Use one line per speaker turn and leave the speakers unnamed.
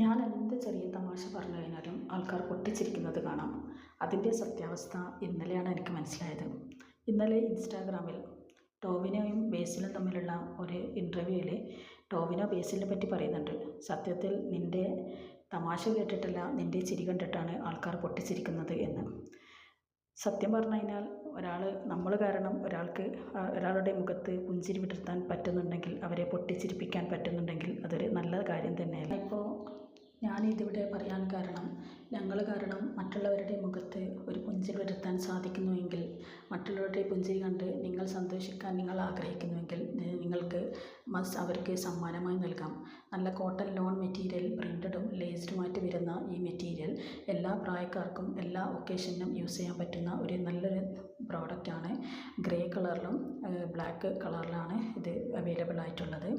ഞാൻ എന്ത് ചെറിയ തമാശ പറഞ്ഞു കഴിഞ്ഞാലും ആൾക്കാർ പൊട്ടിച്ചിരിക്കുന്നത് കാണാം. അതിൻ്റെ സത്യാവസ്ഥ ഇന്നലെയാണ് എനിക്ക് മനസ്സിലായത്. ഇന്നലെ ഇൻസ്റ്റാഗ്രാമിൽ ടോവിനോയും ബേസിലും തമ്മിലുള്ള ഒരു ഇൻ്റർവ്യൂവിൽ ടോവിനോ ബേസിലിനെ പറ്റി പറയുന്നുണ്ട്. സത്യത്തിൽ നിൻ്റെ തമാശ കേട്ടിട്ടല്ല, നിൻ്റെ ചിരി കണ്ടിട്ടാണ് ആൾക്കാർ പൊട്ടിച്ചിരിക്കുന്നത് എന്ന്. സത്യം പറഞ്ഞു കഴിഞ്ഞാൽ നമ്മൾ കാരണം ഒരാളുടെ മുഖത്ത് പുഞ്ചിരി വിടർത്താൻ പറ്റുന്നുണ്ടെങ്കിൽ, അവരെ പൊട്ടിച്ചിരിപ്പിക്കാൻ പറ്റുന്നുണ്ടെങ്കിൽ അതൊരു നല്ല കാര്യം തന്നെയല്ല. ഇപ്പോൾ ഞാനിതിവിടെ പറയാൻ കാരണം, ഞങ്ങൾ കാരണം മറ്റുള്ളവരുടെ മുഖത്ത് ഒരു പുഞ്ചിരി വിടർത്താൻ സാധിക്കുന്നുവെങ്കിൽ, മറ്റുള്ളവരുടെ പുഞ്ചിരി കണ്ട് നിങ്ങൾ സന്തോഷിക്കാൻ നിങ്ങൾ ആഗ്രഹിക്കുന്നുവെങ്കിൽ, നിങ്ങൾക്ക് അവർക്ക് സമ്മാനമായി നൽകാം. നല്ല കോട്ടൺ ലോൺ മെറ്റീരിയൽ, പ്രിൻ്റഡും ലേസ്ഡുമായിട്ട് വരുന്ന ഈ മെറ്റീരിയൽ എല്ലാ പ്രായക്കാർക്കും എല്ലാ ഒക്കേഷനും യൂസ് ചെയ്യാൻ പറ്റുന്ന ഒരു നല്ലൊരു പ്രോഡക്റ്റാണ്. ഗ്രേ കളറിലും ബ്ലാക്ക് കളറിലാണ് ഇത് അവൈലബിൾ ആയിട്ടുള്ളത്.